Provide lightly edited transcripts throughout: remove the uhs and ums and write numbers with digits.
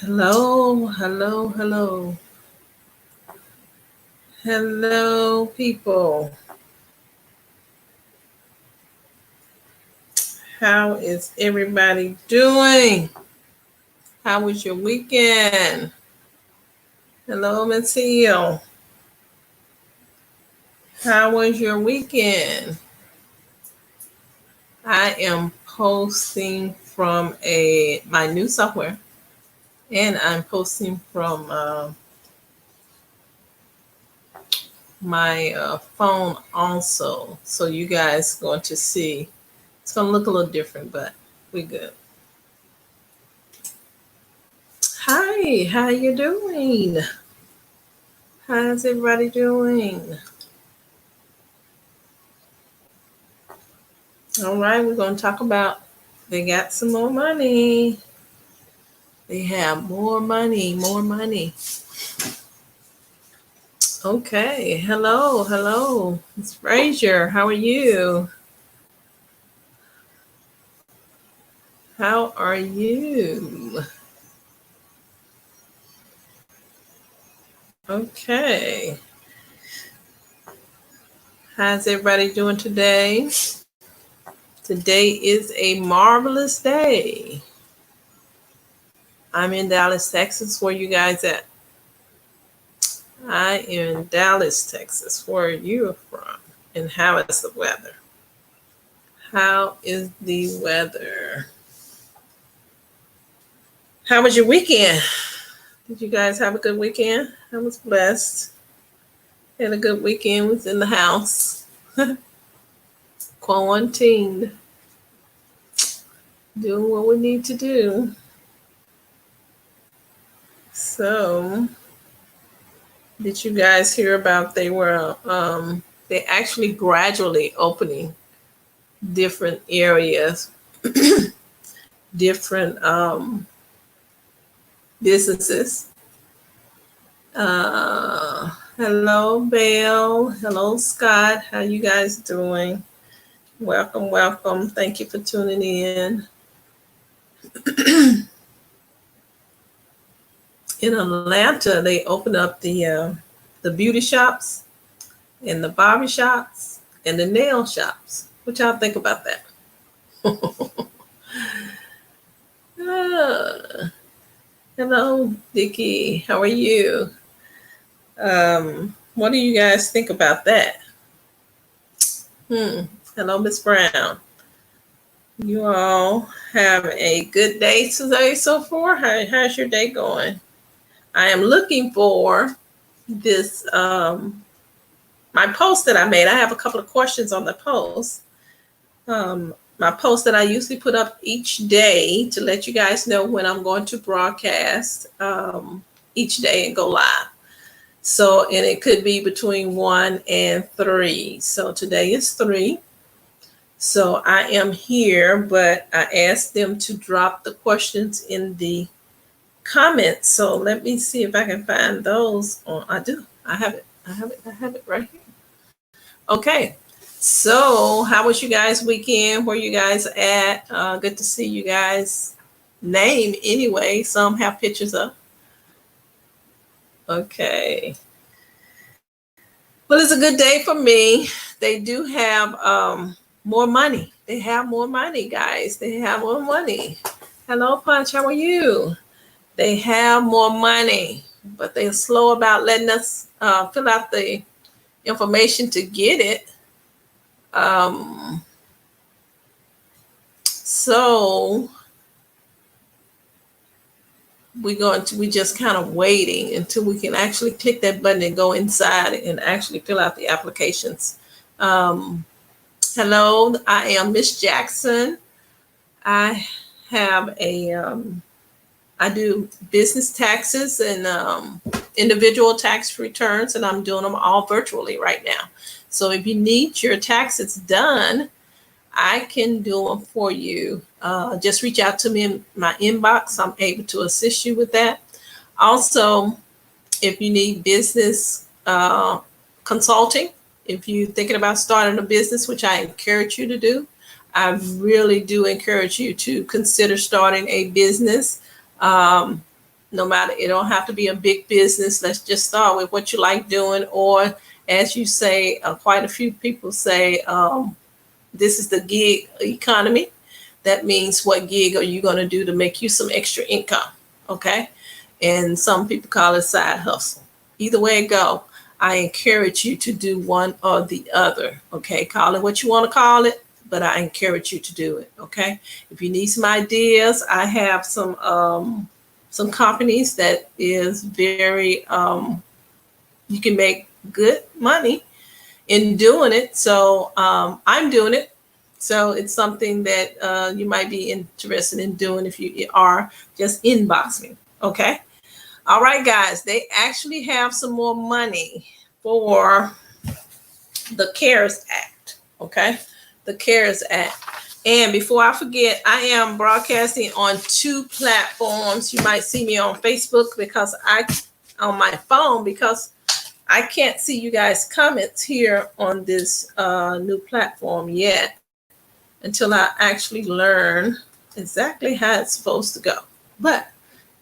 Hello, hello, hello. Hello, people. How is everybody doing? How was your weekend? Hello, Miss Hill. How was your weekend? I am posting from my new software, and I'm posting from my phone also. So you guys going to see. It's going to look a little different, but we good. Hi, how you doing? How's everybody doing? All right, we're going to talk about they got some more money. They have more money, more money. Okay, hello, hello. It's Frazier. How are you? How are you? Okay. How's everybody doing today? Today is a marvelous day. I'm in Dallas, Texas. Where you guys at? I am in Dallas, Texas. Where are you from? And how is the weather? How is the weather? How was your weekend? Did you guys have a good weekend? I was blessed. Had a good weekend. Was in the house, quarantined, doing what we need to do. So, did you guys hear about they actually gradually opening different areas, different businesses. Hello, Belle. Hello, Scott. How you guys doing? Welcome, welcome. Thank you for tuning in. In Atlanta, they opened up the beauty shops and the barber shops and the nail shops. What y'all think about that? Ah, hello, Vicky. How are you? What do you guys think about that? Hello, Miss Brown. You all have a good day today so far. How's your day going? I am looking for this my post that I made. I have a couple of questions on the post. My post that I usually put up each day to let you guys know when I'm going to broadcast each day and go live. So, and it could be between 1 and 3. So today is 3. So I am here, but I asked them to drop the questions in the comments. So let me see if I can find those. I do. I have it. I have it right here. Okay. So how was you guys' weekend? Where you guys at? Good to see you guys. Name anyway. Some have pictures up. Okay. Well, it's a good day for me. They do have more money. They have more money, guys. They have more money. Hello, Punch. How are you? They have more money, but they're slow about letting us fill out the information to get it. So we just kind of waiting until we can actually click that button and go inside and actually fill out the applications. Hello, I am Miss Jackson. I have I do business taxes and individual tax returns, and I'm doing them all virtually right now. So if you need your taxes done, I can do them for you. Just reach out to me in my inbox. I'm able to assist you with that. Also, if you need business consulting, if you're thinking about starting a business, which I encourage you to do, I really do encourage you to consider starting a business. No matter, it don't have to be a big business. Let's just start with what you like doing. Or as you say, quite a few people say, this is the gig economy. That means what gig are you going to do to make you some extra income? Okay. And some people call it side hustle. Either way it go, I encourage you to do one or the other. Okay. Call it what you want to call it, but I encourage you to do it. Okay. If you need some ideas, I have some companies that is very, you can make good money in doing it. So I'm doing it. So it's something that you might be interested in doing. If you are, just inbox me. Okay. All right, guys. They actually have some more money for the CARES Act. Okay. The CARES Act. And before I forget, I am broadcasting on 2 platforms. You might see me on Facebook on my phone, because I can't see you guys' comments here on this new platform yet, until I actually learn exactly how it's supposed to go. But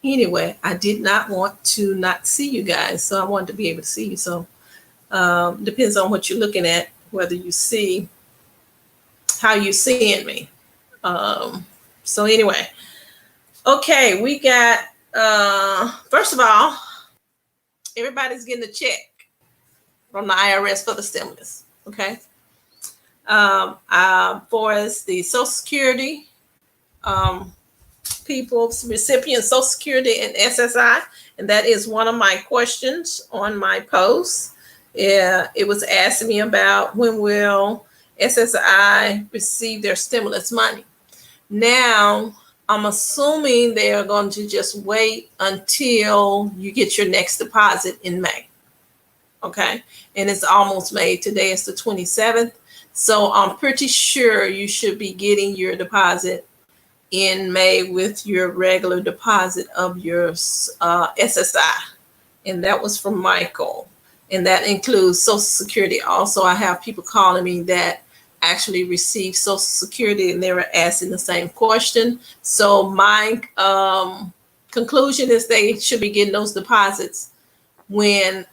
anyway, I did not want to not see you guys, so I wanted to be able to see you. So depends on what you're looking at, whether you see how you're seeing me. So anyway, okay, we got, first of all, everybody's getting a check from the IRS for the stimulus. Okay. For us, the Social Security people, recipients, Social Security and SSI, and that is one of my questions on my post. It was asking me about when will SSI receive their stimulus money. Now, I'm assuming they are going to just wait until you get your next deposit in May. Okay, and it's almost May. Today is the 27th. So I'm pretty sure you should be getting your deposit in May with your regular deposit of your SSI. And that was from Michael. And that includes Social Security. Also, I have people calling me that actually received Social Security, and they were asking the same question. So my conclusion is they should be getting those deposits when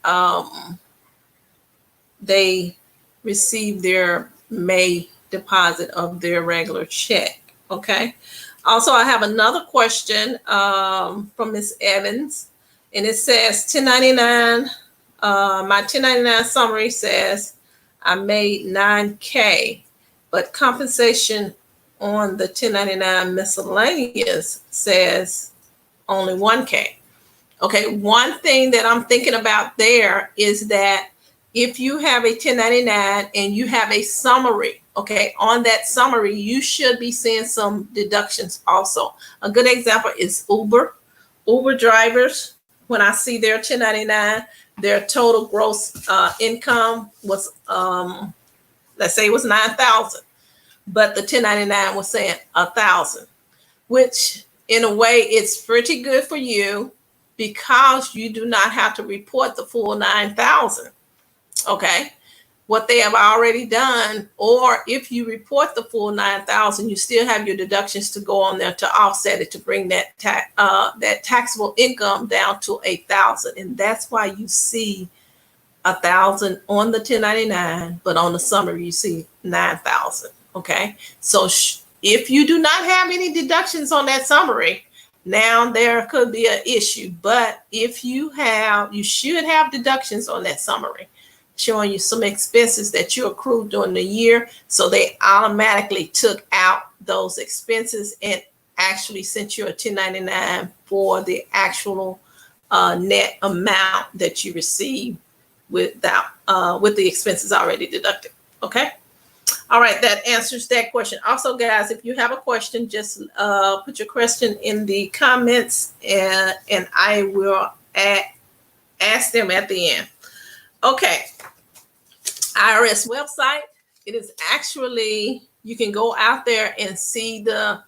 they receive their May deposit of their regular check. Okay. Also, I have another question from Miss Evans, and it says 1099. My 1099 summary says I made $9K, but compensation on the 1099 miscellaneous says only $1K. Okay. One thing that I'm thinking about there is that if you have a 1099 and you have a summary, okay, on that summary, you should be seeing some deductions also. A good example is Uber. Uber drivers, when I see their 1099, their total gross income was, let's say it was 9,000, but the 1099 was saying 1,000, which in a way it's pretty good for you because you do not have to report the full 9,000. Okay, what they have already done, or if you report the full 9,000, you still have your deductions to go on there to offset it, to bring that taxable income down to 1,000, and that's why you see 1,000 on the 1099, but on the summary you see 9,000. Okay, so if you do not have any deductions on that summary, now there could be an issue. But if you have, you should have deductions on that summary, showing you some expenses that you accrued during the year. So they automatically took out those expenses and actually sent you a 1099 for the actual net amount that you received with the expenses already deducted. Okay. All right. That answers that question. Also, guys, if you have a question, just put your question in the comments and I will ask them at the end. Okay. IRS website. It is actually, you can go out there and see the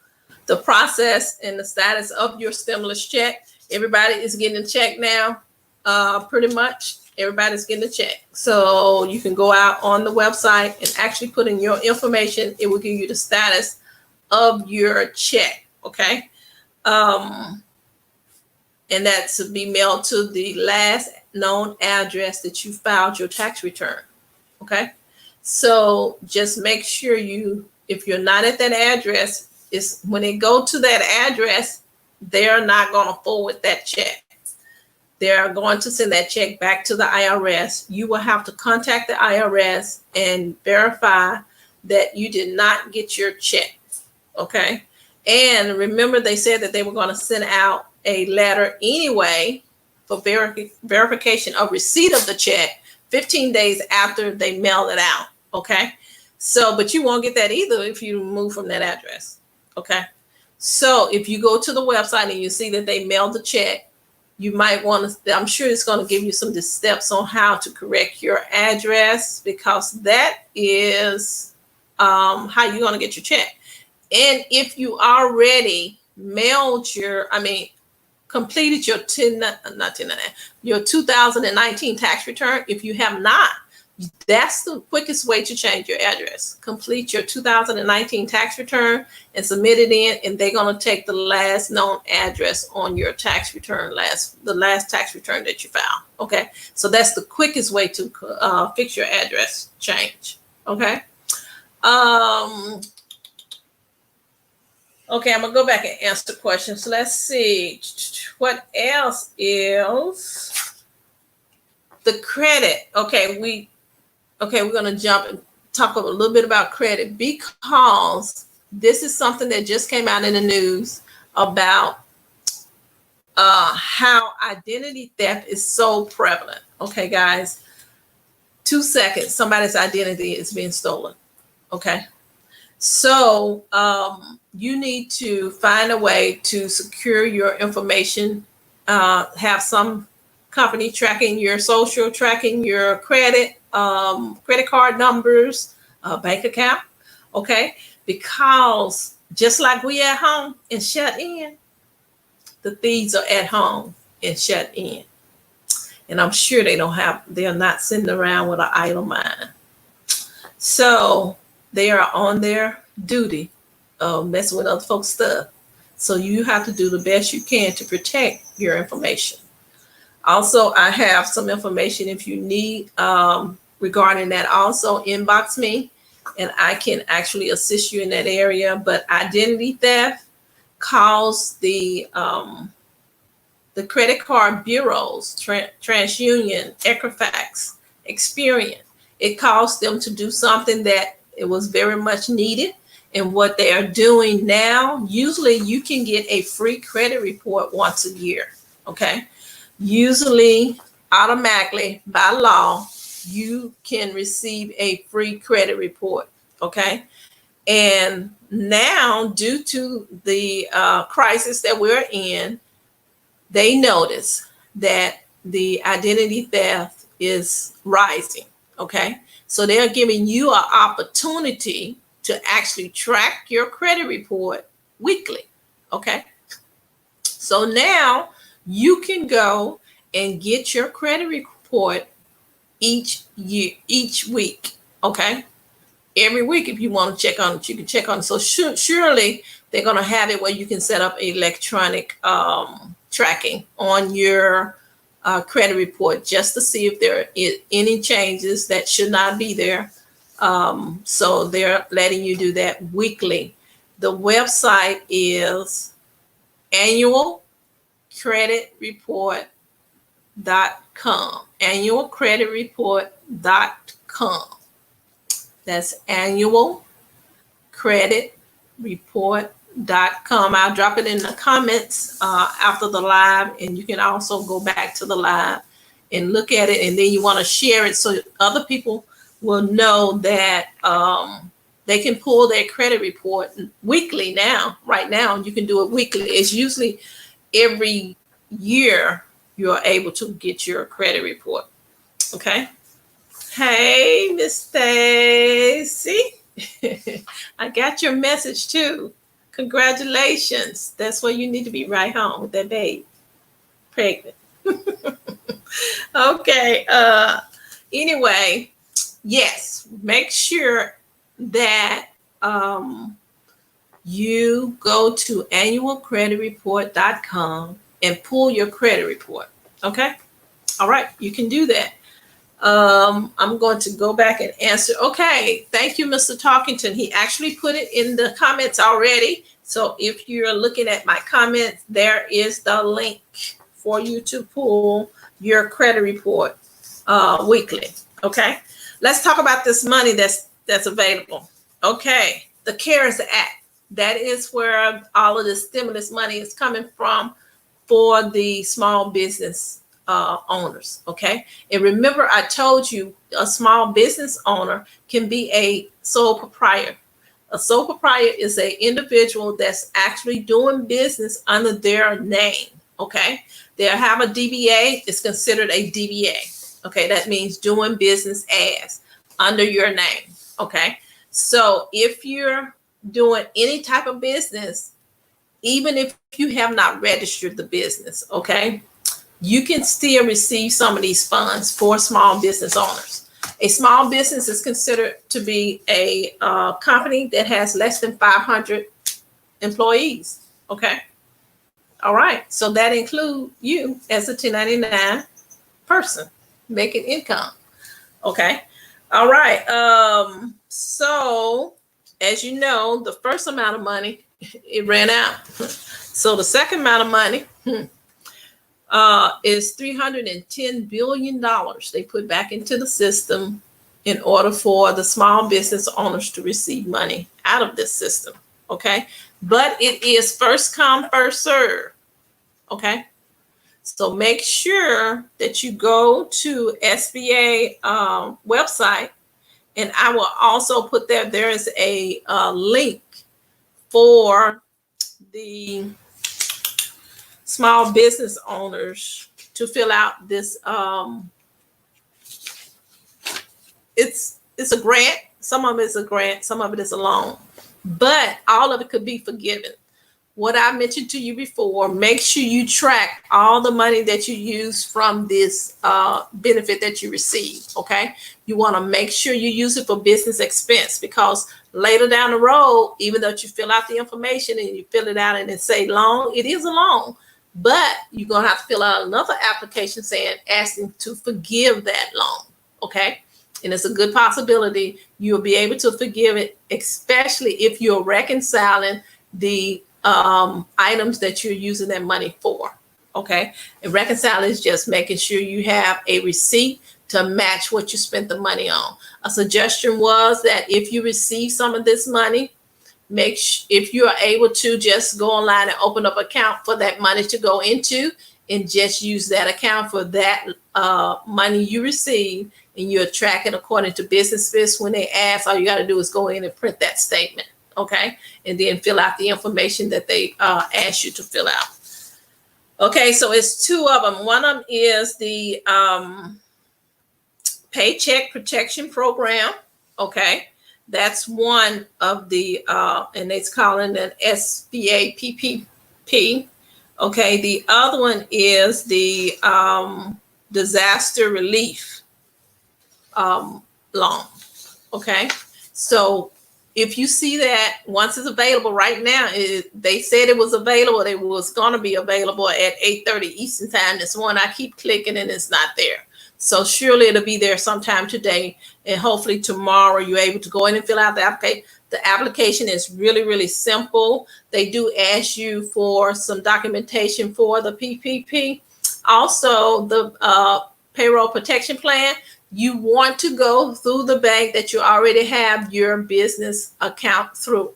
process and the status of your stimulus check. Everybody is getting a check now. Pretty much everybody's getting a check. So you can go out on the website and actually put in your information. It will give you the status of your check. Okay. And and that's to be mailed to the last known address that you filed your tax return. Okay, so just make sure if you're not at that address, is when they go to that address, they're not going to forward that check. They're going to send that check back to the IRS. You will have to contact the IRS and verify that you did not get your check. Okay. And remember, they said that they were going to send out a letter anyway for verification of receipt of the check 15 days after they mail it out. Okay. So, but you won't get that either if you move from that address. Okay. So if you go to the website and you see that they mailed the check, you might want to, I'm sure it's going to give you some steps on how to correct your address, because that is how you're going to get your check. And if you already mailed completed your 2019 tax return, if you have not, that's the quickest way to change your address. Complete your 2019 tax return and submit it in, and they're going to take the last known address on your tax return, the last tax return that you filed. Okay, so that's the quickest way to fix your address change. Okay. Okay, I'm gonna go back and answer questions. So let's see, what else is the credit? Okay, we're gonna jump and talk a little bit about credit, because this is something that just came out in the news about how identity theft is so prevalent. Okay, guys, 2 seconds, somebody's identity is being stolen. Okay. So you need to find a way to secure your information, have some company tracking your social, tracking your credit card numbers, bank account. Okay. Because just like we at home and shut in, the thieves are at home and shut in. And I'm sure they're not sitting around with an idle mind. So they are on their duty of messing with other folks' stuff. So you have to do the best you can to protect your information. Also, I have some information if you need regarding that. Also, inbox me and I can actually assist you in that area. But identity theft calls the credit card bureaus, TransUnion, Equifax, Experian. It calls them to do something that it was very much needed. And what they are doing now, usually you can get a free credit report once a year. Okay. Usually, automatically by law, you can receive a free credit report. Okay. And now, due to the crisis that we're in, they notice that the identity theft is rising. Okay. So they're giving you an opportunity to actually track your credit report weekly. Okay. So now you can go and get your credit report each week. Okay. Every week, if you want to check on it, you can check on it. So surely they're going to have it where you can set up electronic tracking on your credit report, just to see if there are any changes that should not be there. So they're letting you do that weekly. The website is annualcreditreport.com. Annualcreditreport.com. That's annualcreditreport.com. I'll drop it in the comments after the live, and you can also go back to the live and look at it, and then you want to share it so other people will know that they can pull their credit report weekly now. Right now, you can do it weekly. It's usually every year you're able to get your credit report. Okay. Hey, Miss Stacy. I got your message too. Congratulations. That's where you need to be, right home with that baby. Pregnant. Okay. Anyway, yes, make sure that you go to annualcreditreport.com and pull your credit report. Okay. All right. You can do that. I'm going to go back and answer. Okay. Thank you, Mr. Talkington. He actually put it in the comments already. So if you're looking at my comments, there is the link for you to pull your credit report weekly. Okay. Let's talk about this money that's available. Okay. The CARES Act. That is where all of the stimulus money is coming from for the small business owners. Okay. And remember, I told you a small business owner can be a sole proprietor. A sole proprietor is an individual that's actually doing business under their name. Okay. They have a DBA. It's considered a DBA. Okay. That means doing business as under your name. Okay. So if you're doing any type of business, even if you have not registered the business, okay, you can still receive some of these funds for small business owners. A small business is considered to be a company that has less than 500 employees. Okay. All right. So that includes you as a 1099 person making income. Okay. All right. So as you know, the first amount of money, it ran out. So the second amount of money is $310 billion they put back into the system in order for the small business owners to receive money out of this system. Okay. But it is first come, first serve. Okay. So make sure that you go to SBA website, and I will also put there is a link for the small business owners to fill out this. It's a grant. Some of it is a grant, some of it is a loan, but all of it could be forgiven. What I mentioned to you before, make sure you track all the money that you use from this benefit that you receive. Okay. You want to make sure you use it for business expense, because later down the road, even though you fill out the information and you fill it out and it say loan, it is a loan, but you're going to have to fill out another application asking to forgive that loan. Okay. And it's a good possibility you'll be able to forgive it, especially if you're reconciling the items that you're using that money for. Okay. And reconcile is just making sure you have a receipt to match what you spent the money on. A suggestion was that if you receive some of this money, if you are able to just go online and open up an account for that money to go into, and just use that account for that money you receive, and you're tracking according to BusinessFist. When they ask, all you got to do is go in and print that statement. Okay. And then fill out the information that they ask you to fill out. Okay. So it's two of them. One of them is the Paycheck Protection Program. Okay. That's one of the, and it's calling an SBA PPP. Okay. The other one is the disaster relief loan. Okay. So if you see that, once it's available right now, they said it was available. It was going to be available at 8:30 Eastern time. This one I keep clicking and it's not there. So surely it'll be there sometime today, and hopefully tomorrow you're able to go in and fill out the application. The application is really, really simple. They do ask you for some documentation for the PPP. Also, the payroll protection plan. You want to go through the bank that you already have your business account through,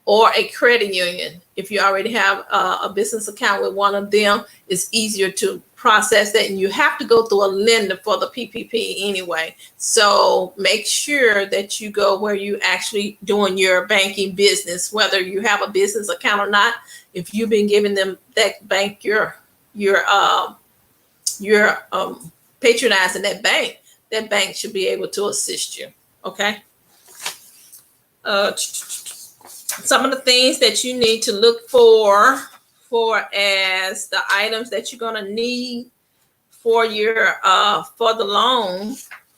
or a credit union. If you already have a business account with one of them, it's easier to process that, and you have to go through a lender for the PPP anyway. So make sure that you go where you actually doing your banking business, whether you have a business account or not. If you've been giving them that bank, you're patronizing that bank should be able to assist you. Okay. Some of the things that you need to look for as the items that you're going to need for your for the loan.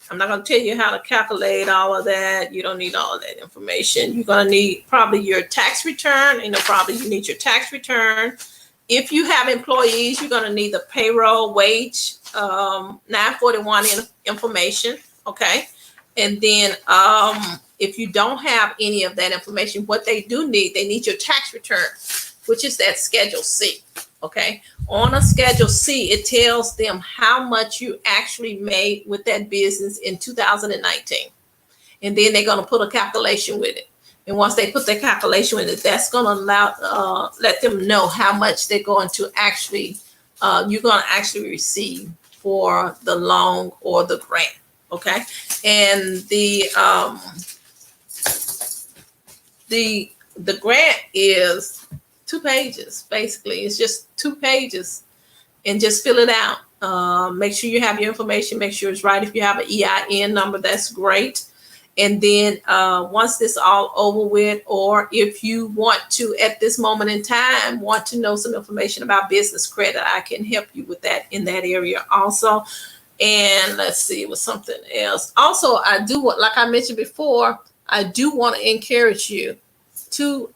I'm not going to tell you how to calculate all of that. You don't need all of that information. You're going to need probably your tax return. Probably you need your tax return. if you have employees, you're going to need the payroll, wage, 941 information. Okay. And then if you don't have any of that information, what they do need, they need your tax return, which is that Schedule C. Okay. On a Schedule C, it tells them how much you actually made with that business in 2019. And then they're going to put a calculation with it. And once they put their calculation with it, that's going to let them know how much they're going to actually, you're going to actually receive for the loan or the grant. Okay. And the grant is 2 pages, basically. It's just 2 pages, and just fill it out. Make sure you have your information, make sure it's right. If you have an EIN number, that's great. And then once this all over with, or if you want to, at this moment in time, want to know some information about business credit, I can help you with that in that area also. And let's see, it was something else. Also, I do want, like I mentioned before, I do want to encourage you to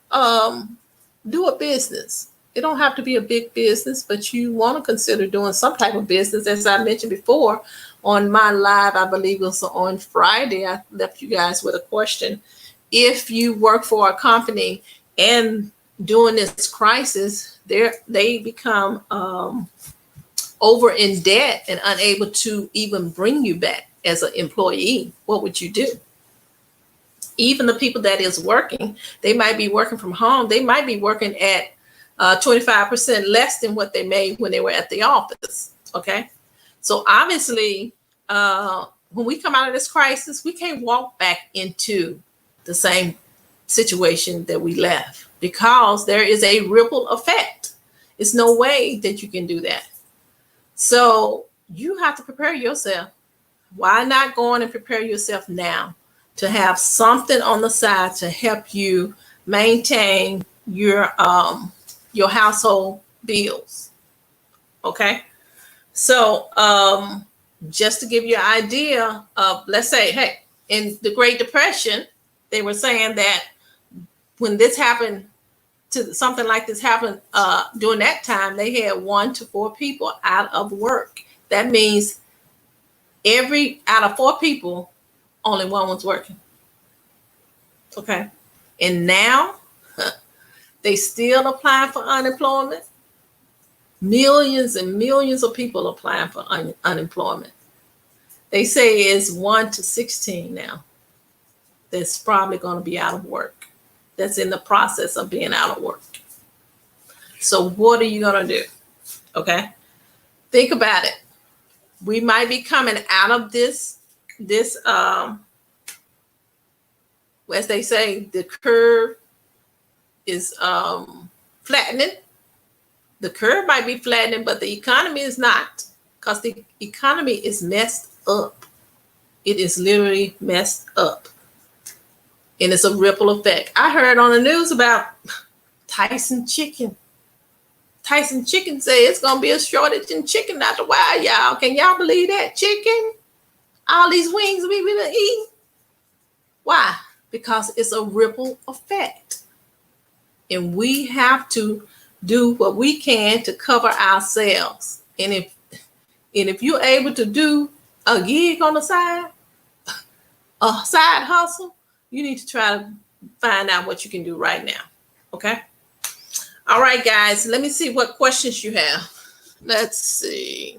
do a business. It don't have to be a big business, but you want to consider doing some type of business. As I mentioned before, on my live, I believe it was on Friday, I left you guys with a question. If you work for a company and during this crisis, they become over in debt and unable to even bring you back as an employee, what would you do? Even the people that is working, they might be working from home. They might be working at 25% less than what they made when they were at the office. Okay. So obviously, when we come out of this crisis, we can't walk back into the same situation that we left, because there is a ripple effect. It's no way that you can do that. So you have to prepare yourself. Why not go on and prepare yourself now to have something on the side to help you maintain your household bills? Okay. So just to give you an idea of, let's say, hey, in the Great Depression, they were saying that when this happened, to something like this happened during that time, they had 1 to 4 people out of work. That means out of 4 people, only 1 was working. Okay. And now they still applying for unemployment. Millions and millions of people applying for unemployment. They say it's 1 to 16 now that's probably going to be out of work. That's in the process of being out of work. So what are you going to do? Okay. Think about it. We might be coming out of this, as they say, the curve is flattening. The curve might be flattening, but the economy is not, because the economy is messed up. It is literally messed up. And it's a ripple effect. I heard on the news about Tyson chicken. Tyson chicken say it's going to be a shortage in chicken after a while, y'all. Can y'all believe that? Chicken? All these wings we've been eating? Why? Because it's a ripple effect. And we have to do what we can to cover ourselves. And if you're able to do a gig on the side, a side hustle, you need to try to find out what you can do right now. Okay. All right, guys, let me see what questions you have. Let's see.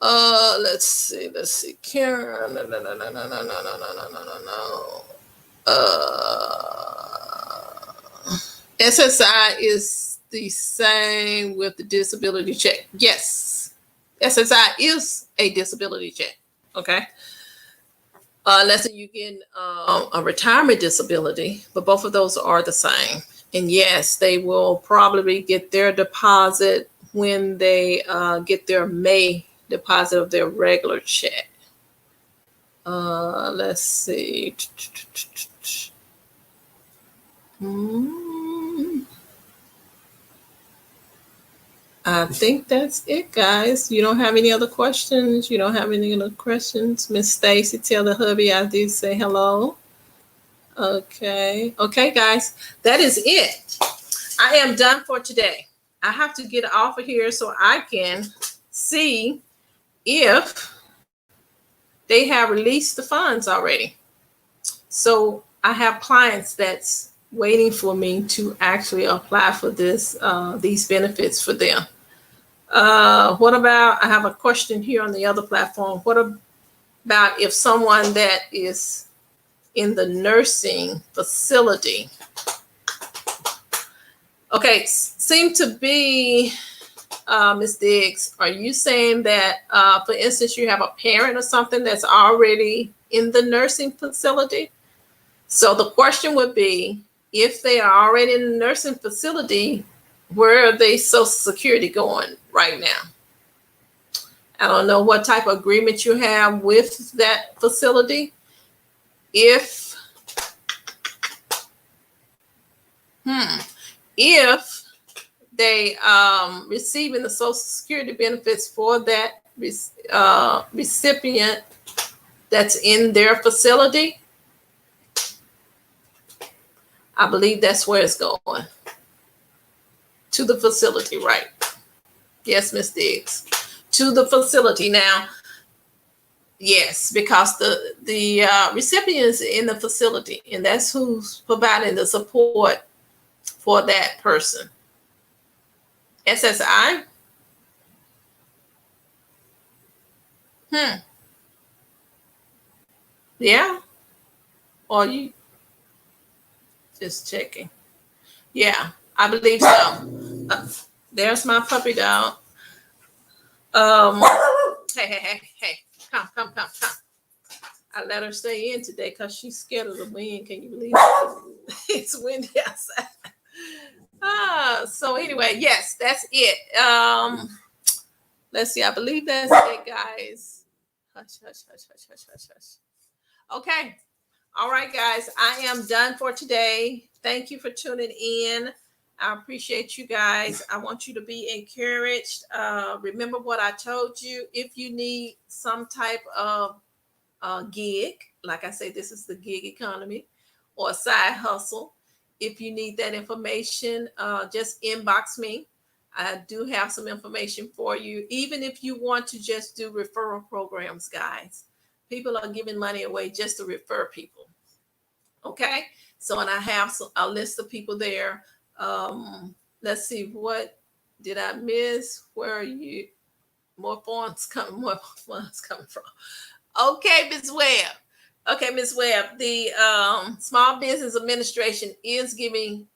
Let's see. Karen. No. SSI is the same with the disability check. Yes. SSI is a disability check. Okay. Let's say you get a retirement disability, but both of those are the same. And yes, they will probably get their deposit when they get their May deposit of their regular check. Let's see. I think that's it, guys. You don't have any other questions? You don't have any other questions? Miss Stacy, tell the hubby I did say hello. Okay. Okay, guys. That is it. I am done for today. I have to get off of here so I can see if they have released the funds already. So I have clients that's waiting for me to actually apply for these benefits for them. What about, I have a question here on the other platform. What about if someone that is in the nursing facility? Okay, seem to be, Ms. Diggs, are you saying that, for instance, you have a parent or something that's already in the nursing facility? So the question would be, if they are already in the nursing facility, where are they Social Security going right now? I don't know what type of agreement you have with that facility. If they receiving the Social Security benefits for that recipient that's in their facility, I believe that's where it's going, to the facility, right? Yes, Ms. Diggs, to the facility. Now, yes, because the recipient is in the facility, and that's who's providing the support for that person. SSI. Yeah. Or you just checking? Yeah, I believe so. There's my puppy dog. Hey, come. I let her stay in today because she's scared of the wind. Can you believe it? It's windy outside. So anyway, yes, that's it. Let's see. I believe that's it, guys. Hush. Okay. All right, guys. I am done for today. Thank you for tuning in. I appreciate you guys. I want you to be encouraged. Remember what I told you. If you need some type of gig, like I say, this is the gig economy, or a side hustle. If you need that information, just inbox me. I do have some information for you. Even if you want to just do referral programs, guys, people are giving money away just to refer people. Okay. So, and I have a list of people there. Let's see, what did I miss? Where are you? More funds coming from. Okay, Ms. Webb. Okay, Ms. Webb, the Small Business Administration is giving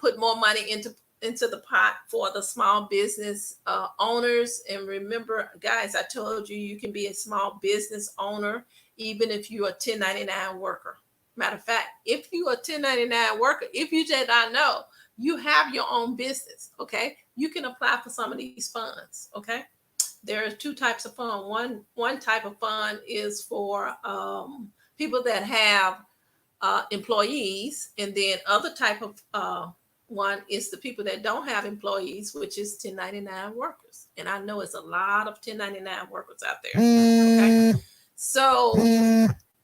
put more money into the pot for the small business owners. And remember, guys, I told you you can be a small business owner even if you're a 1099 worker. Matter of fact, if you are a 1099 worker, if you did not know, you have your own business. Okay, you can apply for some of these funds. Okay. There are two types of fund. One type of fund is for people that have employees, and then other type of one is the people that don't have employees, which is 1099 workers. And I know it's a lot of 1099 workers out there. Okay, so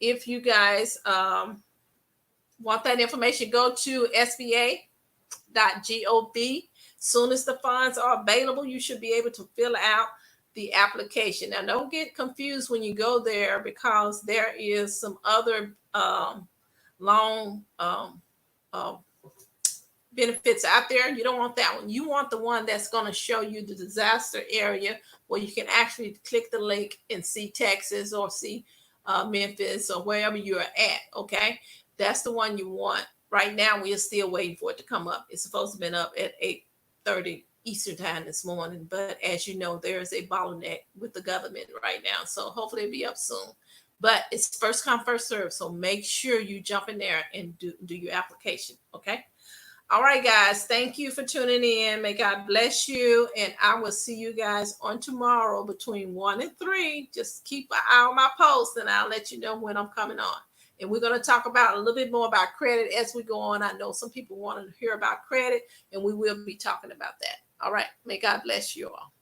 if you guys want that information, go to sba.gov. Soon as the funds are available, you should be able to fill out the application. Now, don't get confused when you go there, because there is some other long benefits out there. You don't want that one. You want the one that's going to show you the disaster area, where you can actually click the link and see Texas, or see Memphis, or wherever you're at. Okay, that's the one you want. Right now, we are still waiting for it to come up. It's supposed to have been up at 8:30 Eastern time this morning, but as you know, there is a bottleneck with the government right now. So hopefully it'll be up soon. But it's first come, first serve. So make sure you jump in there and do your application. Okay. All right, guys. Thank you for tuning in. May God bless you. And I will see you guys on tomorrow between 1 and 3. Just keep an eye on my post, and I'll let you know when I'm coming on. And we're going to talk about a little bit more about credit as we go on. I know some people want to hear about credit, and we will be talking about that. All right. May God bless you all.